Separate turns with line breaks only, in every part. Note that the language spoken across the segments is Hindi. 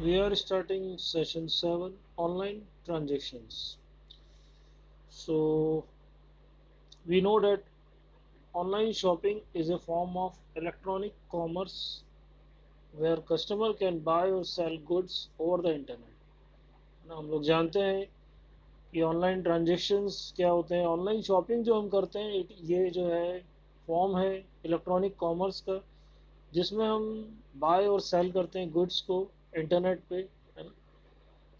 We are starting session 7 online transactions. So, we know that online shopping is a form of electronic commerce where customer can buy or sell goods over the internet. ना हम लोग जानते हैं कि ऑनलाइन ट्रांजेक्शन्स क्या होते हैं। ऑनलाइन शॉपिंग जो हम करते हैं ये जो है फॉर्म है इलेक्ट्रॉनिक कॉमर्स का, जिसमें हम बाय और सेल करते हैं गुड्स को इंटरनेट पे, है ना।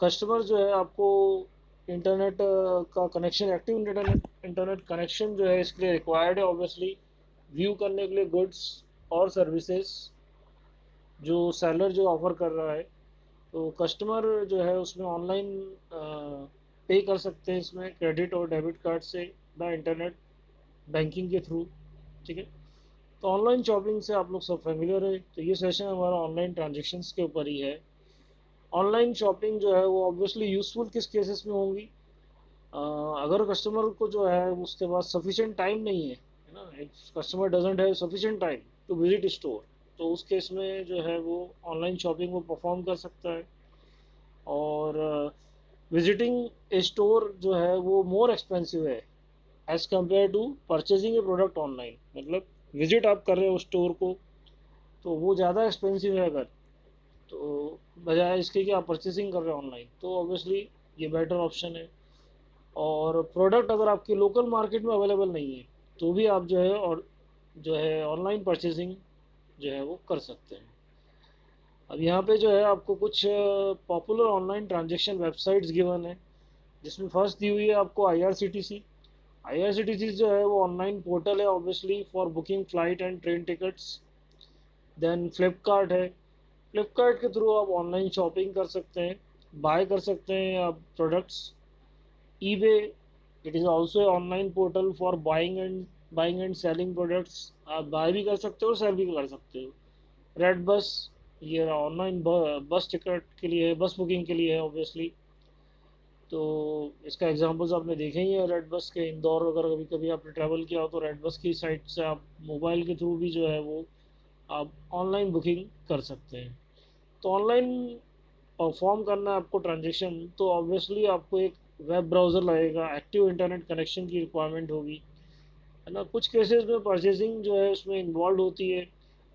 कस्टमर जो है आपको इंटरनेट का connection, active internet internet connection जो है इसके लिए रिक्वायर्ड है ऑब्वियसली, व्यू करने के लिए गुड्स और सर्विसेज जो सेलर जो ऑफर कर रहा है। तो कस्टमर जो है उसमें ऑनलाइन पे कर सकते हैं इसमें क्रेडिट और डेबिट कार्ड से बाय इंटरनेट बैंकिंग के थ्रू। ठीक है। तो ऑनलाइन शॉपिंग से आप लोग सब फेमिलियर है, तो ये सेशन हमारा ऑनलाइन ट्रांजेक्शन्स के ऊपर ही है। ऑनलाइन शॉपिंग जो है वो ऑब्वियसली यूज़फुल किस केसेस में होंगी? अगर कस्टमर को जो है उसके पास सफिशिएंट टाइम नहीं है ना, if customer doesn't have sufficient time to visit store, तो उस केस में जो है वो ऑनलाइन शॉपिंग वो परफॉर्म कर सकता है। और विजिटिंग ए स्टोर जो है वो मोर एक्सपेंसिव है as compared to purchasing a product online. मतलब विजिट आप कर रहे हो स्टोर को तो वो ज़्यादा एक्सपेंसिव है अगर, तो बजाय इसके कि आप परचेसिंग कर रहे हो ऑनलाइन, तो ऑब्वियसली ये बेटर ऑप्शन है। और प्रोडक्ट अगर आपकी लोकल मार्केट में अवेलेबल नहीं है तो भी आप जो है और जो है ऑनलाइन परचेसिंग जो है वो कर सकते हैं। अब यहाँ पे जो है आपको कुछ popular online transaction websites given है, जिसमें फर्स्ट दी हुई है आपको आईआरसीटीसी। आईआरसीटीसी जो है वो ऑनलाइन पोर्टल है obviously for booking flight and train tickets. Then Flipkart है। फ्लिपकार्ट के थ्रू आप ऑनलाइन शॉपिंग कर सकते हैं, बाय कर सकते हैं आप products. EBay, it is also online portal for buying and selling products. आप बाय भी कर सकते हो और सेल भी कर सकते हो। रेड बस, ये ऑनलाइन बस टिकट के लिए है, बस बुकिंग के लिए है ऑब्वियसली। तो इसका एग्जांपल्स आपने देखे ही है रेड बस के। इंदौर अगर कभी कभी आपने ट्रैवल किया हो तो रेड बस की साइट से आप मोबाइल के थ्रू भी जो है वो आप ऑनलाइन बुकिंग कर सकते हैं। तो ऑनलाइन परफॉर्म करना है आपको ट्रांजेक्शन, तो ऑब्वियसली आपको एक वेब ब्राउज़र लगेगा, एक्टिव इंटरनेट कनेक्शन की रिक्वायरमेंट होगी, है ना। कुछ केसेस में परचेजिंग जो है उसमें इन्वॉल्व होती है,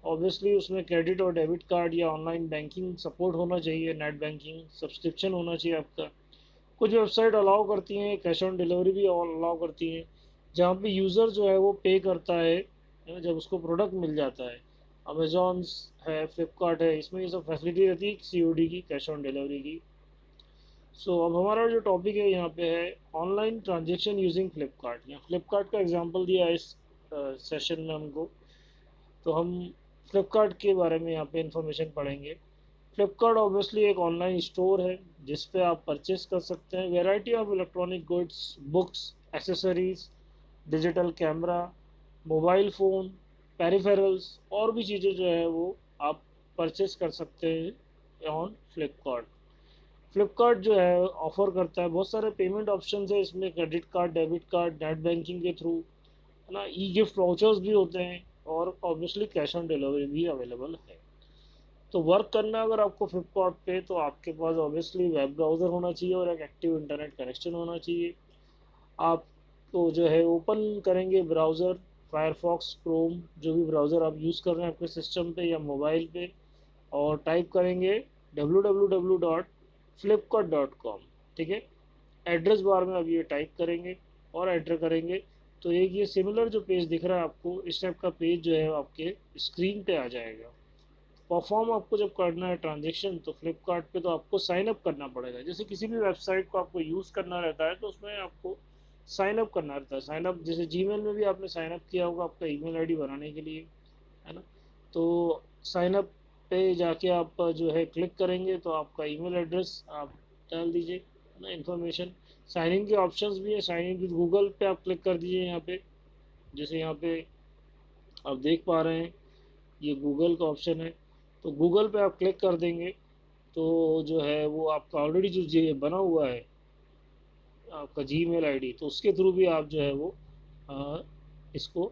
ऑब्वियसली उसमें क्रेडिट और डेबिट कार्ड या ऑनलाइन बैंकिंग सपोर्ट होना चाहिए, नेट बैंकिंग सब्सक्रिप्शन होना चाहिए आपका। कुछ वेबसाइट अलाउ करती हैं, कैश ऑन डिलीवरी भी अलाउ करती हैं, जहाँ पे यूज़र जो है वो पे करता है ना, जब उसको प्रोडक्ट मिल जाता है। अमेजॉन है, फ्लिपकार्ट है, इसमें ये सब फैसिलिटी रहती है सीओडी की, कैश ऑन डिलीवरी की। अब हमारा जो टॉपिक है यहाँ पे है ऑनलाइन ट्रांजेक्शन यूजिंग फ्लिपकार्ट। यहाँ फ्लिपकार्ट का एग्जांपल दिया है इस सेशन में हमको, तो हम फ्लिपकार्ट के बारे में यहाँ पे इंफॉर्मेशन पढ़ेंगे। फ्लिपकार्ट ऑब्वियसली एक ऑनलाइन स्टोर है जिस पे आप परचेस कर सकते हैं variety of electronic goods, books, accessories, digital camera, mobile phone, peripherals और भी चीज़ें जो है वो आप परचेस कर सकते हैं ऑन फ्लिपकार्ट। फ्लिपकार्ट जो है ऑफर करता है बहुत सारे पेमेंट ऑप्शन है इसमें, credit card, debit card, net banking के थ्रू, है ना। ई गिफ्ट वाउचर्स भी होते हैं और ऑब्वियसली कैश ऑन डिलीवरी भी अवेलेबल है। तो वर्क करना अगर आपको फ्लिपकार्ट पे, तो आपके पास ऑब्वियसली वेब ब्राउज़र होना चाहिए और एक एक्टिव इंटरनेट कनेक्शन होना चाहिए। आप तो जो है ओपन करेंगे ब्राउज़र, फायरफॉक्स, क्रोम, जो भी ब्राउज़र आप यूज़ कर रहे हैं आपके सिस्टम पे या मोबाइल पे, और टाइप करेंगे www.flipkart.com। ठीक है। एड्रेस बार में अब ये टाइप करेंगे और एंटर करेंगे, तो एक ये सिमिलर जो पेज दिख रहा है आपको, इस टाइप का पेज जो है आपके स्क्रीन पे आ जाएगा। परफॉर्म आपको जब करना है ट्रांजेक्शन तो फ्लिपकार्ट पे तो आपको साइन अप करना पड़ेगा। जैसे किसी भी वेबसाइट को आपको यूज़ करना रहता है तो उसमें आपको साइन अप करना रहता है। साइन अप जैसे जीमेल में भी आपने साइन अप किया होगा आपका ईमेल आईडी बनाने के लिए, है ना। तो साइन अप पे जाके आप जो है क्लिक करेंगे तो आपका ईमेल एड्रेस आप डाल दीजिए, है ना, इन्फॉर्मेशन। साइन इन के ऑप्शंस भी है, साइन इन विद गूगल पे आप क्लिक कर दीजिए यहाँ पे। जैसे यहाँ पे आप देख पा रहे हैं ये गूगल का ऑप्शन है, तो गूगल पे आप क्लिक कर देंगे तो जो है वो आपका ऑलरेडी जो जी बना हुआ है आपका जीमेल आईडी, तो उसके थ्रू भी आप जो है वो आ, इसको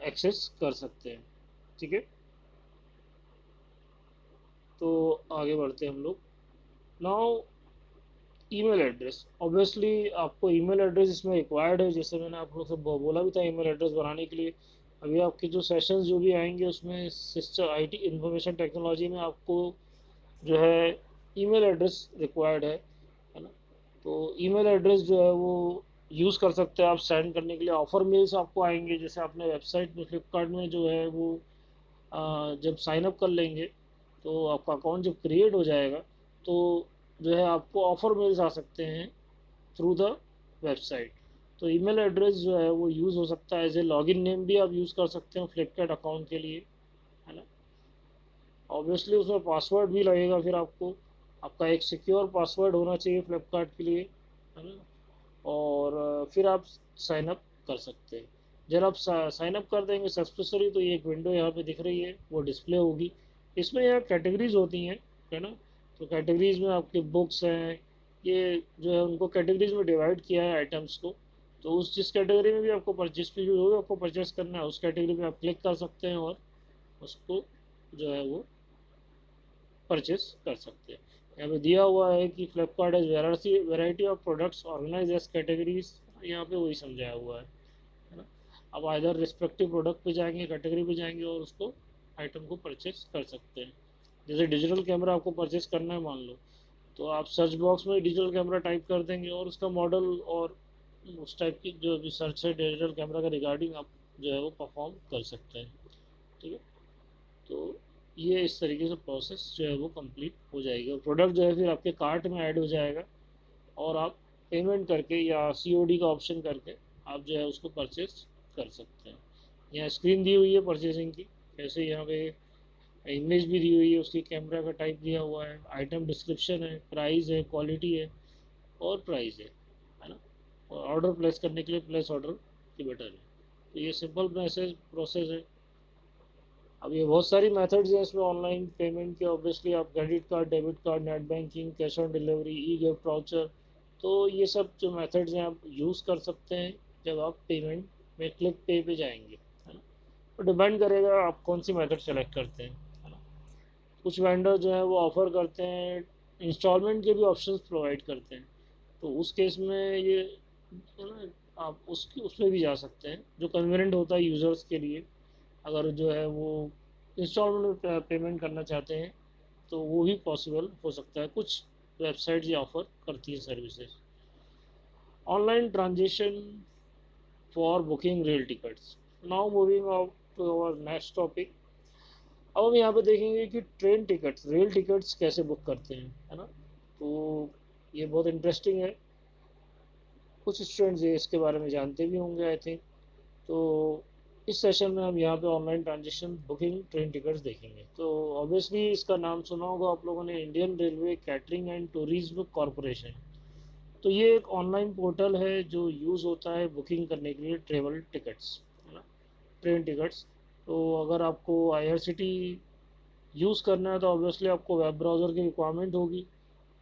एक्सेस कर सकते हैं। ठीक है। तो आगे बढ़ते हैं हम लोग। नाउ ईमेल एड्रेस, ऑब्वियसली आपको ईमेल एड्रेस इसमें रिक्वायर्ड है, जैसे मैंने आप लोग से बोला भी था ईमेल एड्रेस बनाने के लिए। अभी आपके जो सेशंस जो भी आएंगे उसमें सिस्टम आईटी इंफॉर्मेशन टेक्नोलॉजी में आपको जो है ईमेल एड्रेस रिक्वायर्ड है ना। तो ईमेल एड्रेस जो है वो यूज़ कर सकते हैं आप सेंड करने के लिए। ऑफ़र मेल्स आपको आएंगे, जैसे आपने वेबसाइट में फ्लिपकार्ट में जो है वो जब साइन अप कर लेंगे तो आपका अकाउंट जब क्रिएट हो जाएगा तो जो है आपको ऑफ़र मेल्स आ सकते हैं थ्रू द वेबसाइट। तो ईमेल एड्रेस जो है वो यूज़ हो सकता है, एज ए लॉगिन नेम भी आप यूज़ कर सकते हो फ्लिपकार्ट अकाउंट के लिए, है ना। ऑब्वियसली उसमें पासवर्ड भी लगेगा, फिर आपका एक सिक्योर पासवर्ड होना चाहिए फ्लिपकार्ट के लिए, है ना। और फिर आप साइन अप कर सकते हैं। जब आप साइन अप कर देंगे सक्सेसफुली तो ये एक विंडो यहाँ पे दिख रही है वो डिस्प्ले होगी। इसमें यहाँ कैटेगरीज होती हैं, है ना। तो कैटेगरीज में आपके बुक्स हैं, ये जो है उनको कैटेगरीज में डिवाइड किया है आइटम्स को। तो उस जिस कैटेगरी में भी आपको जिस भी जो भी आपको परचेस करना है उस कैटेगरी में आप क्लिक कर सकते हैं और उसको जो है वो परचेस कर सकते हैं। यहाँ पे दिया हुआ है कि Flipkart as variety of products organise as categories, यहाँ पे वही समझाया हुआ है ना। अब आइधर रिस्पेक्टिव प्रोडक्ट पे जाएंगे, कैटेगरी पे जाएंगे और उसको आइटम को परचेस कर सकते हैं। जैसे डिजिटल कैमरा आपको परचेस करना है मान लो, तो आप सर्च बॉक्स में डिजिटल कैमरा टाइप कर देंगे और उसका मॉडल और उस टाइप की जो भी सर्च है डिजिटल कैमरा का रिगार्डिंग आप जो है वो परफॉर्म कर सकते हैं, ठीक है। तो ये इस तरीके से प्रोसेस जो है वो कंप्लीट हो जाएगी और प्रोडक्ट जो है फिर आपके कार्ट में ऐड हो जाएगा और आप पेमेंट करके या सीओडी का ऑप्शन करके आप जो है उसको परचेस कर सकते हैं। यहाँ स्क्रीन दी हुई है परचेसिंग की, जैसे यहाँ पे इमेज भी दी हुई है, उसकी कैमरा का टाइप दिया हुआ है, आइटम डिस्क्रिप्शन है, प्राइस है, क्वालिटी है और प्राइस है ना। और ऑर्डर प्लेस करने के लिए प्लेस ऑर्डर की बटन है। तो ये सिंपल प्रोसेस है। अब ये बहुत सारी मेथड्स हैं इसमें ऑनलाइन पेमेंट के, ऑब्वियसली आप credit card, debit card, net banking, cash on delivery, E gift voucher, तो ये सब जो मेथड्स हैं आप यूज़ कर सकते हैं जब आप पेमेंट में क्लिक पे जाएंगे, है ना। तो डिपेंड करेगा आप कौन सी मेथड सेलेक्ट करते हैं, है ना। कुछ वेंडर जो है वो ऑफ़र करते हैं, इंस्टॉलमेंट के भी ऑप्शंस प्रोवाइड करते हैं, तो उस केस में ये है ना आप उसमें भी जा सकते हैं जो कन्वीनियंट होता है यूज़र्स के लिए। अगर जो है वो इंस्टॉलमेंट में पेमेंट करना चाहते हैं तो वो भी पॉसिबल हो सकता है, कुछ वेबसाइट्स ये ऑफर करती है services. Online transaction for booking rail tickets. Now moving out to our next topic. अब हम यहाँ पे देखेंगे कि ट्रेन टिकट्स, रेल टिकट्स कैसे बुक करते हैं, है ना। तो ये बहुत इंटरेस्टिंग है, कुछ स्टूडेंट्स ये इसके बारे में जानते भी होंगे आई थिंक। तो इस सेशन में हम यहाँ पे online transaction booking train tickets देखेंगे। तो ऑब्वियसली इसका नाम सुना होगा आप लोगों ने, Indian railway catering and tourism corporation. तो ये एक ऑनलाइन पोर्टल है जो यूज़ होता है बुकिंग करने के लिए ट्रेवल टिकट्स, है ना, ट्रेन टिकट्स। तो अगर आपको आईआरसीटी यूज़ करना है तो ऑब्वियसली आपको वेब ब्राउज़र की रिक्वायरमेंट होगी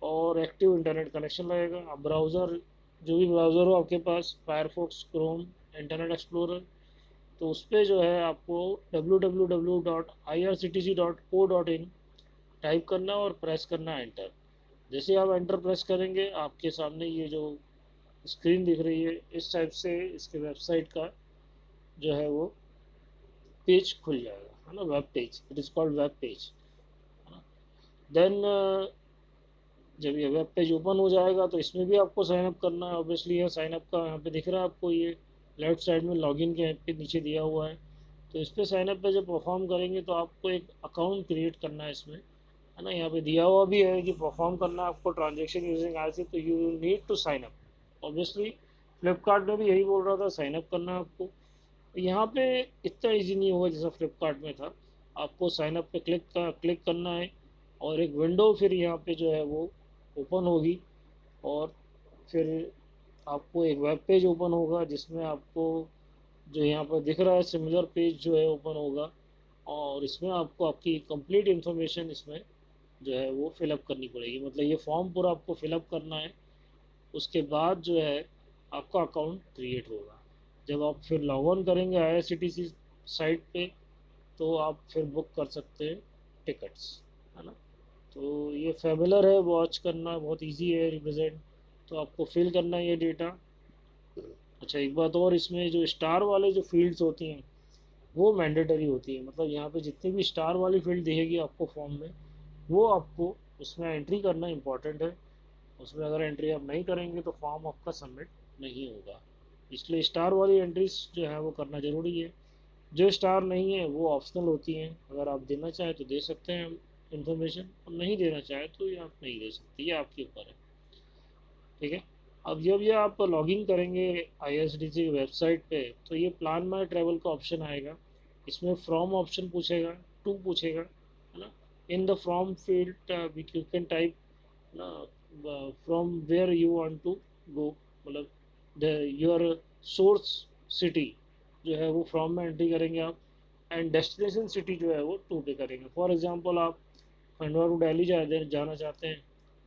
और एक्टिव इंटरनेट कनेक्शन लगेगा। आप ब्राउज़र, जो भी ब्राउज़र हो आपके पास, फायरफॉक्स, क्रोम, इंटरनेट एक्सप्लोरर, तो उस पर जो है आपको www.irctc.co.in टाइप करना और प्रेस करना एंटर। जैसे आप एंटर प्रेस करेंगे आपके सामने ये जो स्क्रीन दिख रही है इस टाइप से इसके वेबसाइट का जो है वो पेज खुल जाएगा, है ना, web page, it is called web page, है ना। देन जब ये वेब पेज ओपन हो जाएगा तो इसमें भी आपको साइन अप करना है। ऑब्वियसली ये साइन अप का यहाँ पे दिख रहा है आपको, ये लेफ्ट साइड में लॉगिन के पे नीचे दिया हुआ है। तो इस पर साइन अप पे जब परफॉर्म करेंगे तो आपको एक अकाउंट क्रिएट करना है इसमें, है ना। यहाँ पे दिया हुआ भी है कि परफॉर्म करना है आपको ट्रांजेक्शन यूजिंग आईसी, तो you need to sign up. Obviously Flipkart में भी यही बोल रहा था, साइन अप करना है आपको। यहाँ पे इतना इजी नहीं होगा जैसा फ्लिपकार्ट में था। आपको साइन अप पे क्लिक करना है और एक विंडो फिर यहाँ पे जो है वो ओपन होगी और फिर आपको एक वेब पेज ओपन होगा जिसमें आपको जो यहाँ पर दिख रहा है सिमिलर पेज जो है ओपन होगा और इसमें आपको आपकी कंप्लीट इन्फॉर्मेशन इसमें जो है वो फिलअप करनी पड़ेगी। मतलब ये फॉर्म पूरा आपको फिलअप करना है, उसके बाद जो है आपका अकाउंट क्रिएट होगा। जब आप फिर लॉग ऑन करेंगे IRCTC साइट पे तो आप फिर बुक कर सकते हैं टिकट्स, है ना। तो ये फेमिलर है, वॉच करना बहुत इजी है रिप्रेजेंट, तो आपको फिल करना है ये डेटा। अच्छा, एक बात और, इसमें जो स्टार वाले जो फील्ड्स होती हैं वो मैंडेटरी होती है, मतलब यहाँ पे जितनी भी स्टार वाली फील्ड दिखेगी आपको फॉर्म में, वो आपको उसमें एंट्री करना इम्पोर्टेंट है। उसमें अगर एंट्री आप नहीं करेंगे तो फॉर्म आपका सबमिट नहीं होगा, इसलिए स्टार वाली एंट्रीज जो है वो करना ज़रूरी है। जो स्टार नहीं है वो ऑप्शनल होती हैं, अगर आप देना चाहें तो दे सकते हैं इंफॉर्मेशन, और नहीं देना चाहें तो ये आप नहीं दे सकते, ये आपके ऊपर है। ठीक है। अब जब ये आप लॉगिन करेंगे आईआरसीटीसी की वेबसाइट पे, तो ये प्लान माई ट्रैवल का ऑप्शन आएगा, इसमें फ्रॉम ऑप्शन पूछेगा, टू पूछेगा, है ना। In the from field you can type ना, from where you want to go, मतलब द योर सोर्स सिटी जो है वो फ्रॉम में एंट्री करेंगे आप, एंड डेस्टिनेशन सिटी जो है वो टू पे करेंगे। फॉर एग्जांपल आप खंडवा टू दिल्ली जाना चाहते हैं,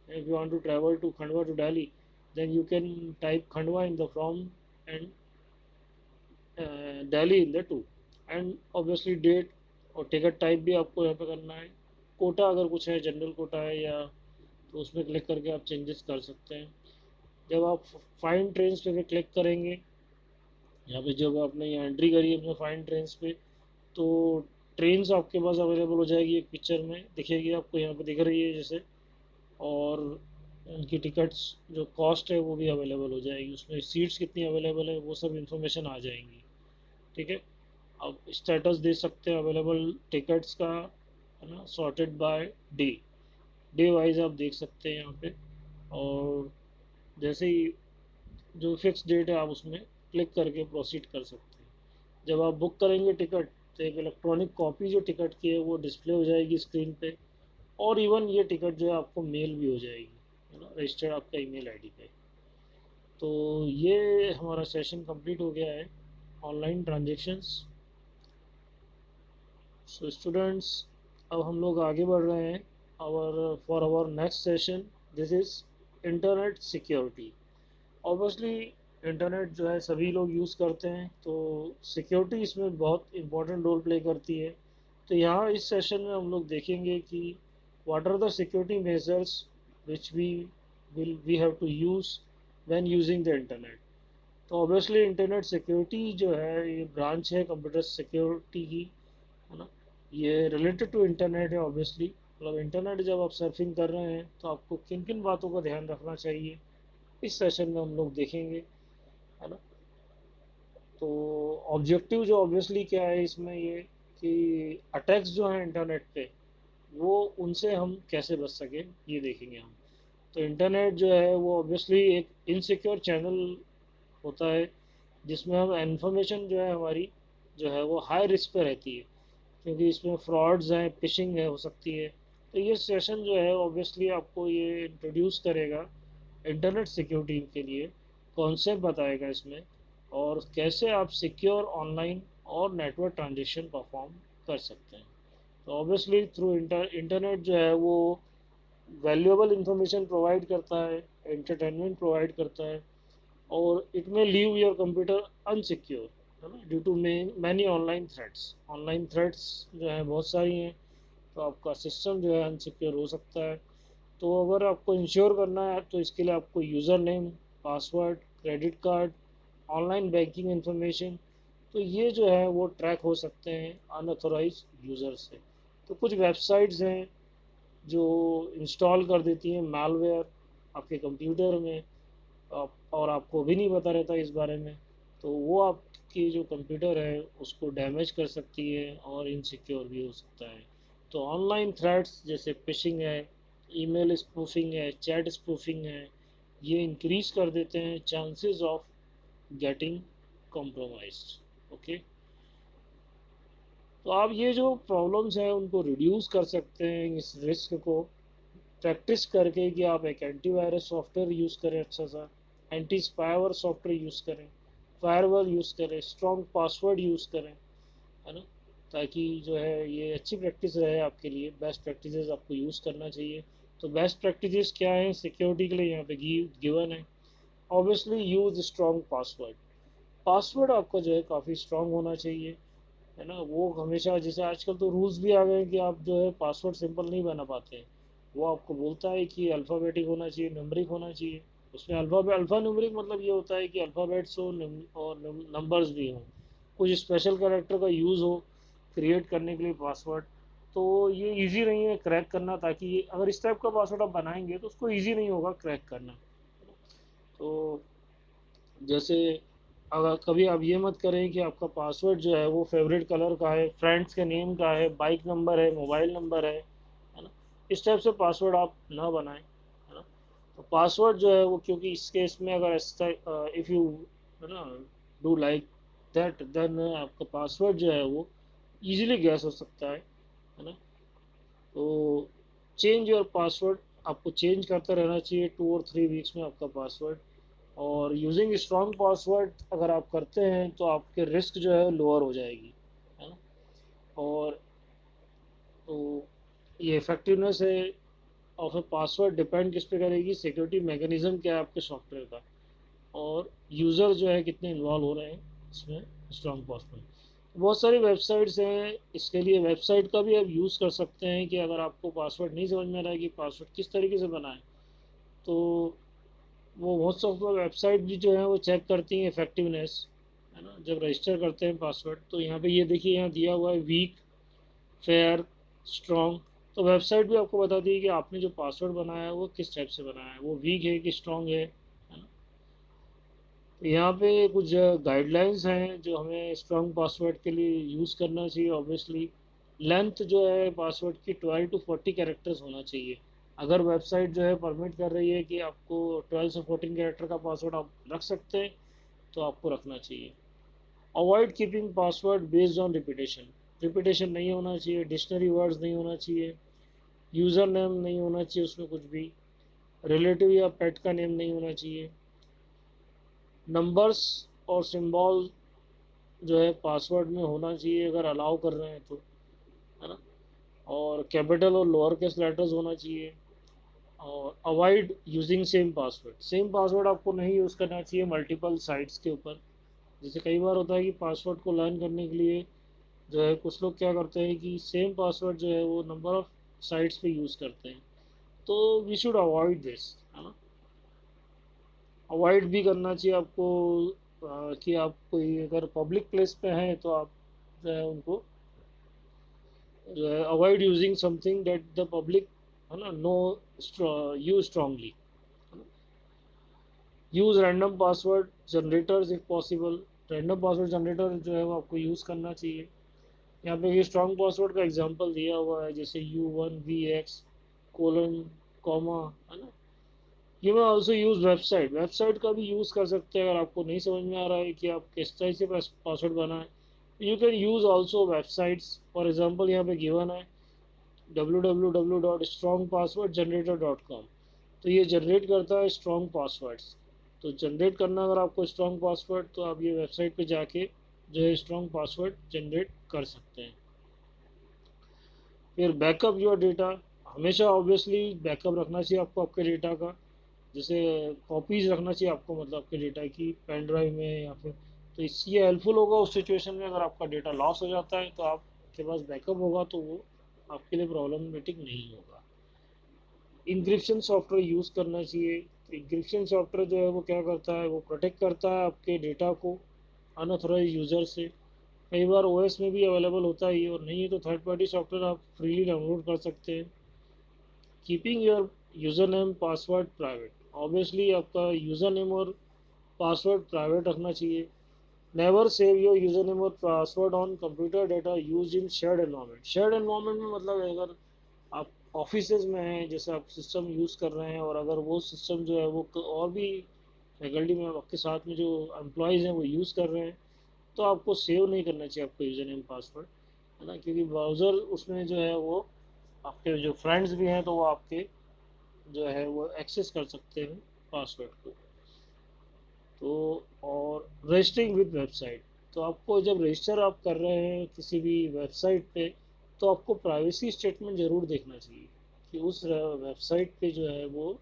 if you want to travel to Khandwa to Delhi, then you can type Khandwa in the from and Delhi in the to, and obviously date और टिकट टाइप भी आपको यहाँ पे करना है। कोटा अगर कुछ है, जनरल कोटा है या, तो उसमें क्लिक करके आप चेंजेस कर सकते हैं। जब आप फाइंड ट्रेन्स पे क्लिक करेंगे, यहाँ पे जब आपने यहाँ एंट्री करी है अपने फाइंड ट्रेन्स पे, तो ट्रेन्स आपके पास अवेलेबल हो जाएगी, एक पिक्चर में दिखेगी आपको, यहाँ पे दिख रही है जैसे, और उनकी टिकट्स जो कॉस्ट है वो भी अवेलेबल हो जाएगी, उसमें सीट्स कितनी अवेलेबल है वो सब इंफॉर्मेशन आ जाएंगी। ठीक है। आप स्टेटस दे सकते हैं अवेलेबल टिकट्स का, है ना, sorted by day, day wise आप देख सकते हैं यहाँ पे। और जैसे ही जो फिक्स डेट है आप उसमें क्लिक करके प्रोसीड कर सकते हैं। जब आप बुक करेंगे टिकट, तो एक इलेक्ट्रॉनिक कॉपी जो टिकट की है वो डिस्प्ले हो जाएगी स्क्रीन पे, और इवन ये टिकट जो है आपको मेल भी हो जाएगी, है ना, रजिस्टर्ड आपका ईमेल आईडी पे। तो ये हमारा सेशन कंप्लीट हो गया है, ऑनलाइन ट्रांजेक्शन्स। सो स्टूडेंट्स, अब हम लोग आगे बढ़ रहे हैं for our next session, this is internet security. Obviously internet जो है सभी लोग यूज़ करते हैं, तो सिक्योरिटी इसमें बहुत इंपॉर्टेंट रोल प्ले करती है। तो यहाँ इस सेशन में हम लोग देखेंगे कि what are the security measures which we have to use when using the internet. तो ऑब्वियसली इंटरनेट सिक्योरिटी जो है ये ब्रांच है कंप्यूटर सिक्योरिटी की, है ना, ये रिलेटेड टू इंटरनेट है ऑब्वियसली। मतलब इंटरनेट जब आप सर्फिंग कर रहे हैं तो आपको किन किन बातों का ध्यान रखना चाहिए, इस सेशन में हम लोग देखेंगे, है ना। तो ऑब्जेक्टिव जो ऑब्वियसली क्या है इसमें ये, कि अटैक्स जो हैं इंटरनेट पे, वो उनसे हम कैसे बच सकें ये देखेंगे हम। तो इंटरनेट जो है वो ऑब्वियसली एक इनसिक्योर चैनल होता है, जिसमें हम इंफॉर्मेशन जो है हमारी जो है वो हाई रिस्क पे रहती है, क्योंकि इसमें फ्रॉड्स हैं, फिशिंग है हो सकती है। तो ये सेशन जो है ऑब्वियसली आपको ये इंट्रोड्यूस करेगा इंटरनेट सिक्योरिटी के लिए, कॉन्सेप्ट बताएगा इसमें, और कैसे आप सिक्योर ऑनलाइन और नेटवर्क ट्रांजेक्शन परफॉर्म कर सकते हैं। तो ऑब्वियसली थ्रू इंटरनेट जो है वो वैल्यूएबल इंफॉर्मेशन प्रोवाइड करता है, एंटरटेनमेंट प्रोवाइड करता है, और इट में लीव योर कंप्यूटर अनसिक्योर, है ना, due to many online threats जो है बहुत सारी हैं, तो आपका सिस्टम जो है अनसिक्योर हो सकता है। तो अगर आपको इंश्योर करना है तो इसके लिए आपको user name, password, credit card, online banking information, तो ये जो है वो ट्रैक हो सकते हैं अनऑथोराइज यूज़र से। तो कुछ वेबसाइट्स हैं जो इंस्टॉल कर देती हैं मालवेयर आपके कंप्यूटर में, और आपको भी नहीं पता रहता इस बारे में, तो वो आपकी जो कंप्यूटर है उसको डैमेज कर सकती है और इनसिक्योर भी हो सकता है। तो ऑनलाइन थ्रेट्स जैसे फिशिंग है, ईमेल स्पूफिंग है, चैट स्पूफिंग है, ये इंक्रीज कर देते हैं chances of getting compromised. Okay. तो आप ये जो प्रॉब्लम्स हैं उनको रिड्यूस कर सकते हैं, इस रिस्क को प्रैक्टिस करके, कि आप एक एंटीवायरस सॉफ्टवेयर यूज़ करें अच्छा सा, एंटी स्पाईवेयर सॉफ्टवेयर यूज़ करें, फायरवॉल यूज़ करें, स्ट्रॉन्ग पासवर्ड यूज़ करें, है ना, ताकि जो है ये अच्छी प्रैक्टिस रहे आपके लिए। बेस्ट प्रैक्टिसेस आपको यूज़ करना चाहिए। तो बेस्ट प्रैक्टिसेस क्या हैं सिक्योरिटी के लिए, यहाँ पे गिवन है। Obviously use strong password, password आपका जो है काफ़ी स्ट्रॉन्ग होना चाहिए, है ना। वो हमेशा, जैसे आजकल तो रूल्स भी आ गए हैं कि आप जो है पासवर्ड सिंपल नहीं बना पाते हैं, वो आपको बोलता है कि अल्फ़ाबेटिक होना चाहिए, न्यूमेरिक होना चाहिए। उसमें अल्फ़ा न्यूमेरिक मतलब ये होता है कि अल्फ़ाबेट्स हो और नंबर्स भी हों, कुछ स्पेशल कैरेक्टर का यूज़ हो क्रिएट करने के लिए पासवर्ड। तो ये इजी नहीं है क्रैक करना, ताकि अगर इस टाइप का पासवर्ड आप बनाएंगे तो उसको इजी नहीं होगा क्रैक करना। तो जैसे अगर कभी आप ये मत करें कि आपका पासवर्ड जो है वो फेवरेट कलर का है, फ्रेंड्स के नेम का है, बाइक नंबर है, मोबाइल नंबर है ना। इस टाइप से पासवर्ड आप ना बनाएं, है ना। तो पासवर्ड जो है वो, क्योंकि इस केस में अगर इफ़ यू, है ना, डू लाइक दैट, देन आपका पासवर्ड जो है वो इजीली गैस हो सकता है ना। तो चेंज योर पासवर्ड, आपको चेंज करते रहना चाहिए 2 और 3 वीक्स में आपका पासवर्ड। और यूजिंग स्ट्रॉन्ग पासवर्ड अगर आप करते हैं तो आपके रिस्क जो है लोअर हो जाएगी, है ना। और तो ये इफेक्टिवनेस है और फिर पासवर्ड डिपेंड किस पे करेगी, सिक्योरिटी मैकेनिज्म क्या है आपके सॉफ्टवेयर का, और यूज़र जो है कितने इन्वॉल्व हो रहे हैं इसमें स्ट्रॉन्ग पासवर्ड। बहुत सारी वेबसाइट्स हैं इसके लिए, वेबसाइट का भी आप यूज़ कर सकते हैं कि अगर आपको पासवर्ड नहीं समझ में आ रहा है कि पासवर्ड किस तरीके से बनाएं, तो वो बहुत सॉफ्टवेयर वेबसाइट भी जो है वो चेक करती हैं इफेक्टिवनेस, है ना, जब रजिस्टर करते हैं पासवर्ड। तो यहाँ पे ये देखिए, यहाँ दिया हुआ है वीक, फेयर, स्ट्रॉन्ग। तो वेबसाइट भी आपको बताती है कि आपने जो पासवर्ड बनाया है वो किस टाइप से बनाया है, वो वीक है कि स्ट्रॉन्ग है ना। तो यहाँ पे कुछ गाइडलाइंस हैं जो हमें स्ट्रॉन्ग पासवर्ड के लिए यूज़ करना चाहिए। ऑब्वियसली लेंथ जो है पासवर्ड की 12 to 40 कैरेक्टर्स होना चाहिए। अगर वेबसाइट जो है परमिट कर रही है कि आपको 12 से 14 कैरेक्टर का पासवर्ड आप रख सकते हैं, तो आपको रखना चाहिए। Avoid keeping password based on repetition, repetition नहीं होना चाहिए, डिक्शनरी वर्ड्स नहीं होना चाहिए, यूज़र नेम नहीं होना चाहिए उसमें कुछ भी, रिलेटिव या पेट का नेम नहीं होना चाहिए, नंबर्स और सिंबल जो है पासवर्ड में होना चाहिए अगर अलाउ कर रहे हैं तो, है ना। और कैपिटल और लोअर केस लेटर्स होना चाहिए। और avoid using same password, same password आपको नहीं यूज़ करना चाहिए मल्टीपल साइट्स के ऊपर। जैसे कई बार होता है कि पासवर्ड को लर्न करने के लिए जो है कुछ लोग क्या करते हैं कि सेम पासवर्ड जो है वो नंबर ऑफ साइट्स पे यूज़ करते हैं। तो वी शुड अवॉइड दिस, है ना। अवॉइड भी करना चाहिए आपको कि आप कोई अगर पब्लिक प्लेस पे हैं तो आप जो है उनको avoid using something that the public, है ना, no use strongly. Use random password generators if possible, random password generator जो है वो आपको यूज़ करना चाहिए। यहाँ पे ये स्ट्रॉन्ग पासवर्ड का एग्जांपल दिया हुआ है, जैसे U1VX कोलन कॉमा, है ना। यू में ऑल्सो यूज़ वेबसाइट, वेबसाइट का भी यूज़ कर सकते हैं अगर आपको नहीं समझ में आ रहा है कि आप किस तरह से पासवर्ड बनाएं। You can use also websites, for example यहाँ पे गिवन है www.strongpasswordgenerator.com। तो ये जनरेट करता है स्ट्रॉन्ग पासवर्ड्स। तो जनरेट करना अगर आपको स्ट्रॉन्ग पासवर्ड, तो आप ये वेबसाइट पे जाके जो है स्ट्रॉन्ग पासवर्ड जनरेट कर सकते हैं। फिर बैकअप योर डेटा, हमेशा ऑब्वियसली बैकअप रखना चाहिए आपको आपके डेटा का। जैसे कॉपीज़ रखना चाहिए आपको, मतलब आपके डेटा की पेन ड्राइव में या फिर, तो इससे हेल्पफुल होगा उस सिचुएशन में अगर आपका डेटा लॉस हो जाता है तो आपके पास बैकअप होगा, तो वो आपके लिए प्रॉब्लमेटिक नहीं होगा। इंक्रिप्शन सॉफ्टवेयर यूज़ करना चाहिए। तो इंक्रिप्शन सॉफ्टवेयर जो है वो क्या करता है, वो प्रोटेक्ट करता है आपके डेटा को अनऑथराइज यूज़र से। कई बार ओएस में भी अवेलेबल होता है ये, और नहीं है तो थर्ड पार्टी सॉफ्टवेयर आप फ्रीली डाउनलोड कर सकते हैं। Keeping your user name password private, obviously आपका यूज़र नेम और पासवर्ड प्राइवेट रखना चाहिए। Never save your user name और password on computer data use in shared environment. Shared environment में मतलब अगर आप ऑफिसेज में हैं, जैसे आप सिस्टम यूज़ कर रहे हैं और अगर वो सिस्टम जो है वो और भी फैकल्टी में आपके साथ में जो एम्प्लॉयज़ हैं वो यूज़ कर रहे हैं, तो आपको सेव नहीं करना चाहिए आपको यूज़र नेम पासवर्ड, है ना। क्योंकि ब्राउज़र उसमें जो है वो आपके जो फ्रेंड्स भी हैं तो वो आपके जो है वो एक्सेस कर सकते हैं पासवर्ड को। तो और रजिस्टरिंग विद वेबसाइट, तो आपको जब रजिस्टर आप कर रहे हैं किसी भी वेबसाइट पे, तो आपको प्राइवेसी स्टेटमेंट ज़रूर देखना चाहिए कि उस वेबसाइट पे जो है वो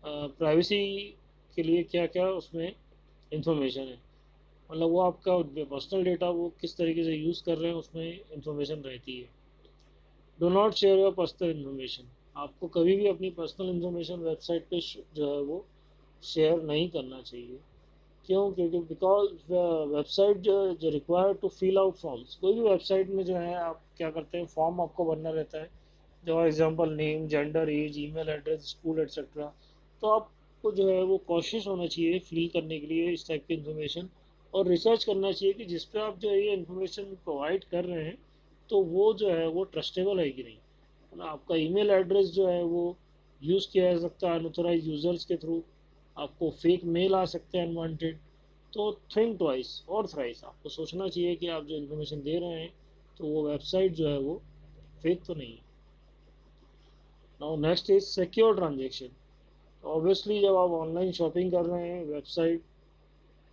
प्राइवेसी के लिए क्या क्या उसमें इंफॉर्मेशन है, मतलब वो आपका पर्सनल डेटा वो किस तरीके से यूज़ कर रहे हैं उसमें इंफॉर्मेशन रहती है। Do not share your personal information, आपको कभी भी अपनी पर्सनल इन्फॉर्मेशन वेबसाइट पे जो है वो शेयर नहीं करना चाहिए। क्यों? क्योंकि बिकॉज वेबसाइट जो required to fill out forms, कोई भी वेबसाइट में जो है आप क्या करते हैं, फॉर्म आपको भरना रहता है, जो example name, gender, age, email address, school etcetera. तो आपको जो है वो कोशिश होना चाहिए फिल करने के लिए इस टाइप की इन्फॉर्मेशन, और रिसर्च करना चाहिए कि जिस पे आप जो है ये इन्फॉर्मेशन प्रोवाइड कर रहे हैं तो वो जो है वो ट्रस्टेबल है कि नहीं, है ना। आपका ईमेल एड्रेस जो है वो यूज़ किया जा सकता है अनऑथराइज यूज़र्स के थ्रू, आपको फेक मेल आ सकते हैं अनवांटेड। तो थिंक ट्वाइस और थ्राइस, आपको सोचना चाहिए कि आप जो इन्फॉर्मेशन दे रहे हैं तो वो वेबसाइट जो है वो फेक तो नहीं है। Now next is secure transaction. Obviously जब आप ऑनलाइन शॉपिंग कर रहे हैं, वेबसाइट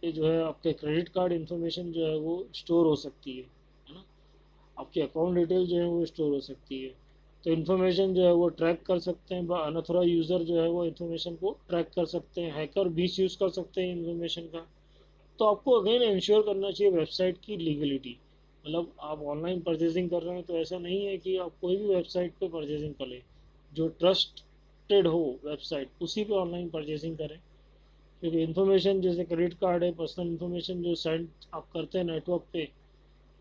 पे जो है आपके क्रेडिट कार्ड इन्फॉर्मेशन जो है वो स्टोर हो सकती है ना। आपकी अकाउंट डिटेल जो है वो स्टोर हो सकती है। तो इन्फॉर्मेशन जो है वो ट्रैक कर सकते हैं, अनऑथराइज यूज़र जो है वो इन्फॉर्मेशन को ट्रैक कर सकते हैं, हैकर मिस यूज़ कर सकते हैं इन्फॉर्मेशन का। तो आपको अगेन इंश्योर करना चाहिए वेबसाइट की लीगलिटी। मतलब आप ऑनलाइन परचेजिंग कर रहे हैं तो ऐसा नहीं है कि आप कोई भी वेबसाइट पे परचेजिंग करें, जो ट्रस्टेड हो वेबसाइट उसी पे ऑनलाइन परचेजिंग करें। क्योंकि इन्फॉर्मेशन जैसे क्रेडिट कार्ड है, पर्सनल इन्फॉर्मेशन जो सेंड आप करते हैं नेटवर्क पे,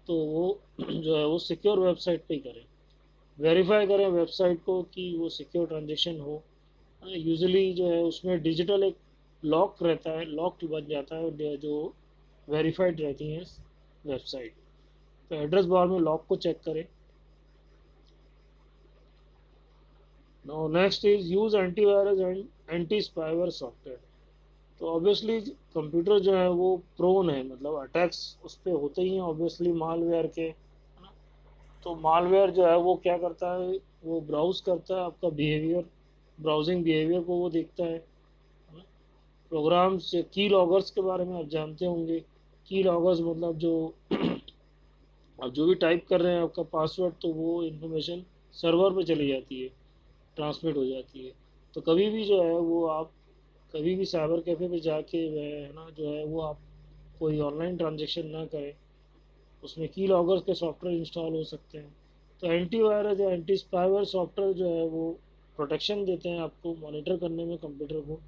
तो वो जो है वो सिक्योर वेबसाइट पे ही करें। वेरीफाई करें वेबसाइट को कि वो सिक्योर ट्रांजेक्शन हो। यूजुअली जो है उसमें डिजिटल एक लॉक रहता है, लॉक बन जाता है जो वेरीफाइड रहती हैं वेबसाइट। तो एड्रेस बार में लॉक को चेक करें। Now next is use antivirus and anti spyware software. तो ऑब्वियसली कंप्यूटर जो है वो प्रोन है, मतलब अटैक्स उस पर होते ही हैं ऑब्वियसली मालवेयर के, है ना। तो मालवेयर जो है वो क्या करता है, वो ब्राउज करता है आपका बिहेवियर, ब्राउजिंग बिहेवियर को वो देखता है। प्रोग्राम्स की लॉगर्स के बारे में आप जानते होंगे। की लॉगर्स मतलब जो आप जो भी टाइप कर रहे हैं आपका पासवर्ड, तो वो इन्फॉर्मेशन सर्वर पे चली जाती है, ट्रांसमिट हो जाती है। तो कभी भी जो है वो आप कभी भी साइबर कैफ़े पे जाके वह है ना जो है वो आप कोई ऑनलाइन ट्रांजेक्शन ना करें। उसमें की लॉगर्स के सॉफ्टवेयर इंस्टॉल हो सकते हैं। तो एंटीवायरस या एंटी स्पाईवेयर सॉफ्टवेयर जो है वो प्रोटेक्शन देते हैं आपको मॉनिटर करने में कंप्यूटर को।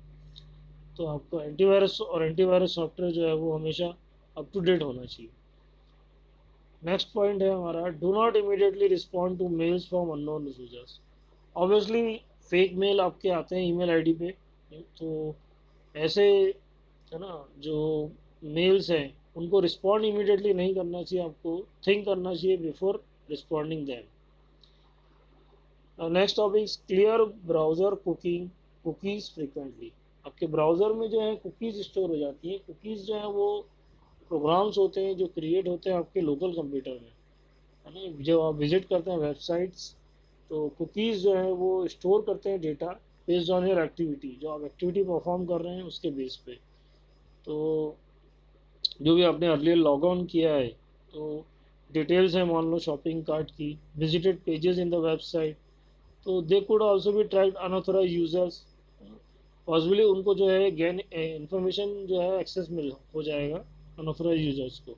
तो आपको एंटीवायरस और एंटीवायरस सॉफ्टवेयर जो है वो हमेशा अप टू डेट होना चाहिए। नेक्स्ट पॉइंट है हमारा, do not immediately respond to mails from unknown users. Obviously fake mail आपके आते हैं ईमेल आईडी पे, तो ऐसे है ना जो मेल्स हैं उनको रिस्पॉन्ड इमीडिएटली नहीं करना चाहिए, आपको थिंक करना चाहिए before responding them. Next topic, clear browser cookies frequently. आपके ब्राउज़र में जो है कुकीज़ स्टोर हो जाती हैं। कुकीज़ जो है वो प्रोग्राम्स होते हैं जो क्रिएट होते हैं आपके लोकल कंप्यूटर में, है ना। जब आप विजिट करते हैं वेबसाइट्स, तो कुकीज़ जो है वो स्टोर करते हैं data based on your activity, जो आप एक्टिविटी परफॉर्म कर रहे हैं उसके बेस पे। तो जो भी आपने अर्लियर लॉग ऑन किया है, तो डिटेल्स हैं मान लो शॉपिंग कार्ट की, visited pages in the website, तो they could also be tracked unauthorise users. Possibly उनको जो है गेन इंफॉर्मेशन जो है एक्सेस मिल हो जाएगा अनऑथराइज यूजर्स को।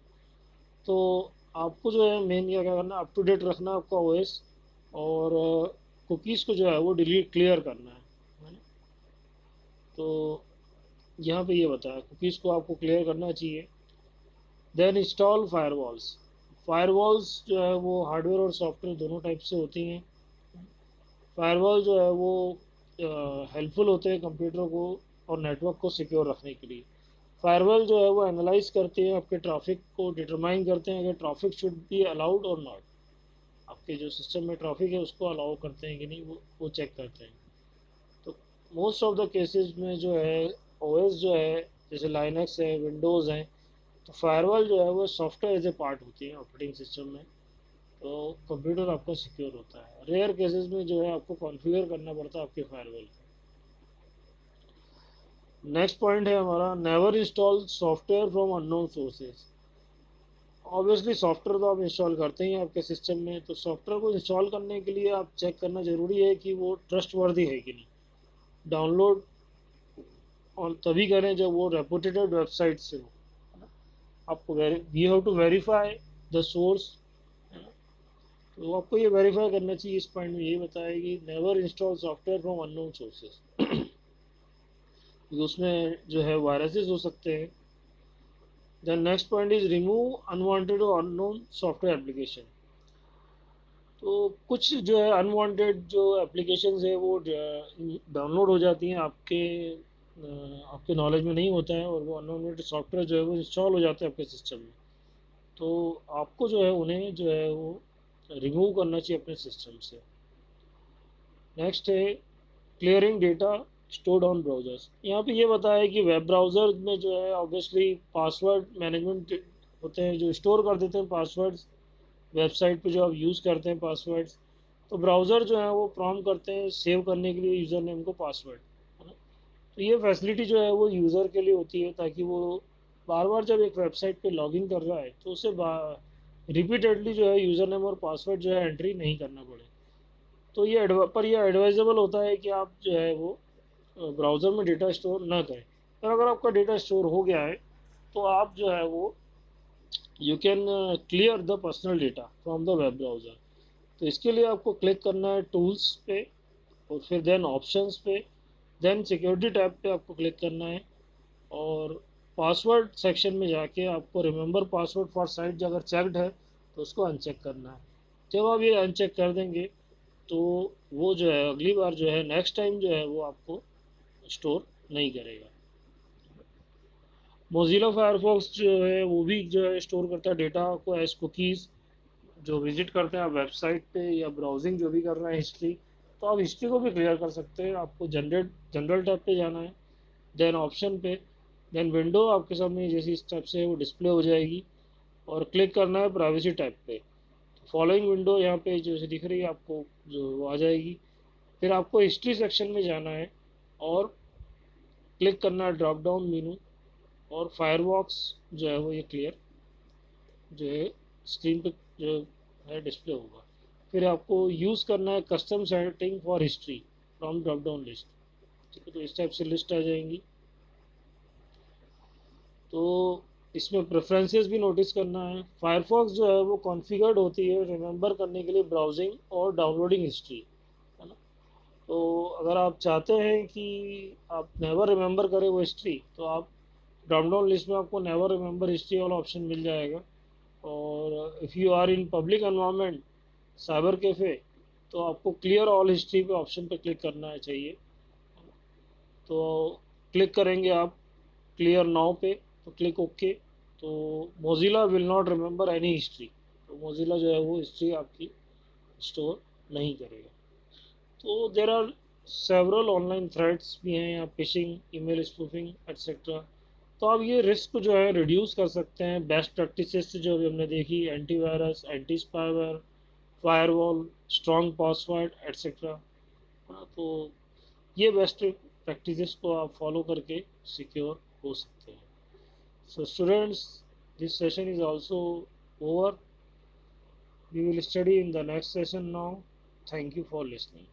तो आपको जो है मेन क्या करना, अप टू डेट रखना आपका ओएस, और कुकीज़ को जो है वो डिलीट क्लियर करना है ना। तो यहाँ पे ये बताया कुकीज़ को आपको क्लियर करना चाहिए। Then install firewalls. फायरवॉल्स जो है वो हार्डवेयर और सॉफ्टवेयर दोनों टाइप से होती हैं। फायरवॉल जो है वो हेल्पफुल होते हैं कंप्यूटर को और नेटवर्क को सिक्योर रखने के लिए। फायरवॉल जो है वो एनालाइज करते हैं आपके ट्रैफिक को, डिटरमाइन करते हैं अगर ट्रैफिक शुड बी अलाउड और नॉट। आपके जो सिस्टम में ट्रैफिक है उसको अलाउ करते हैं कि नहीं, वो चेक करते हैं। तो मोस्ट ऑफ द केसेस में जो है ओएस जो है जैसे लाइनक्स है, विंडोज़ हैं, तो फायरवॉल जो है वो सॉफ्टवेयर एज ए पार्ट होती है ऑपरेटिंग सिस्टम में। तो कंप्यूटर आपका सिक्योर होता है। रेयर केसेस में जो है आपको कॉन्फ़िगर करना पड़ता है आपके फायरवॉल को। नेक्स्ट पॉइंट है हमारा, never install software from unknown sources. Obviously software तो आप इंस्टॉल करते ही हैं आपके सिस्टम में, तो सॉफ्टवेयर को इंस्टॉल करने के लिए आप चेक करना ज़रूरी है कि वो ट्रस्ट वर्दी है कि नहीं। डाउनलोड और तभी करें जब वो रेपुटेड वेबसाइट से हो। आपको we have to verify the source, तो आपको ये वेरीफाई करना चाहिए, इस पॉइंट में ये बताया कि never install software from unknown sources, क्योंकि उसमें जो है वायरसेस हो सकते हैं। The next point is remove unwanted और अननोन सॉफ्टवेयर एप्लीकेशन। तो कुछ जो है अनवांटेड जो एप्लीकेशंस है वो डाउनलोड हो जाती हैं, आपके नॉलेज में नहीं होता है, और वो अनवांटेड सॉफ्टवेयर जो है वो इंस्टॉल हो जाता है आपके सिस्टम में। तो आपको जो है उन्हें जो है वो रिमूव करना चाहिए अपने सिस्टम से। नेक्स्ट है clearing data stored on browsers. यहाँ पे ये बताया है कि वेब ब्राउज़र में जो है ऑब्वियसली पासवर्ड मैनेजमेंट होते हैं, जो स्टोर कर देते हैं पासवर्ड्स वेबसाइट पे जो आप यूज़ करते हैं पासवर्ड्स। तो ब्राउज़र जो है वो प्रॉम्प्ट करते हैं सेव करने के लिए यूज़र नेम को पासवर्ड, है ना। तो ये फैसिलिटी जो है वो यूज़र के लिए होती है, ताकि वो बार बार जब एक वेबसाइट पे लॉगिन कर रहा है तो उसे रिपीटेडली जो है यूज़र नेम और पासवर्ड जो है एंट्री नहीं करना पड़े। तो ये एडवाइजेबल होता है कि आप जो है वो ब्राउज़र में डेटा स्टोर ना करें। पर अगर आपका डेटा स्टोर हो गया है तो आप जो है वो you can clear the personal data from the web browser. तो इसके लिए आपको क्लिक करना है टूल्स पे, और फिर देन ऑप्शंस पे, देन सिक्योरिटी टैब पे आपको क्लिक करना है, और पासवर्ड सेक्शन में जाके आपको रिमेंबर पासवर्ड फॉर साइट अगर चेक्ड है तो उसको अनचेक करना है। जब आप ये अनचेक कर देंगे तो वो जो है अगली बार जो है नेक्स्ट टाइम जो है वो आपको स्टोर नहीं करेगा। मोजिला फायरफॉक्स जो है वो भी जो है स्टोर करता है डेटा को एज कुकीज़। जो विजिट करते हैं आप वेबसाइट पे या ब्राउजिंग जो भी कर रहे हैं हिस्ट्री, तो आप हिस्ट्री को भी क्लियर कर सकते हैं। आपको जनरल टैब पे जाना है, देन ऑप्शन पे, देन विंडो आपके सामने जैसी स्टेप से वो डिस्प्ले हो जाएगी, और क्लिक करना है प्राइवेसी टैब पे। फॉलोइंग विंडो यहाँ पे जो दिख रही है आपको जो वो आ जाएगी। फिर आपको हिस्ट्री सेक्शन में जाना है और क्लिक करना है ड्रॉप डाउन मेनू, और फायरवॉक्स जो है वो ये क्लियर जो है स्क्रीन पे जो है डिस्प्ले होगा। फिर आपको यूज़ करना है custom setting for history from drop down list. ठीक है, तो इस टाइप से लिस्ट आ जाएंगी। तो इसमें प्रेफरेंसेस भी नोटिस करना है। फायरफॉक्स जो है वो कॉन्फ़िगर्ड होती है रिमेंबर करने के लिए ब्राउजिंग और डाउनलोडिंग हिस्ट्री, है ना। तो अगर आप चाहते हैं कि आप नेवर रिमेंबर करें वो हिस्ट्री, तो आप ड्रॉप डाउन लिस्ट में आपको नेवर रिमेंबर हिस्ट्री वाला ऑप्शन मिल जाएगा। और if you are in public environment cyber cafe, तो आपको क्लियर ऑल हिस्ट्री पे ऑप्शन पे क्लिक करना चाहिए। तो क्लिक करेंगे आप क्लियर नाउ पे, तो क्लिक ओके। तो Mozilla will not remember any history, तो मोजिला जो है वो हिस्ट्री आपकी स्टोर नहीं करेगा। तो there are several online threads भी हैं, या फिशिंग, ईमेल स्पूफिंग एट्सेट्रा। तो आप ये रिस्क जो है रिड्यूस कर सकते हैं बेस्ट प्रैक्टिसेस से जो अभी हमने देखी, antivirus, anti spyware, firewall, strong password etcetera. तो ये बेस्ट प्रैक्टिसेस को आप फॉलो करके सिक्योर हो सकते हैं। So students, this session is also over. We will study in the next session now. Thank you for listening.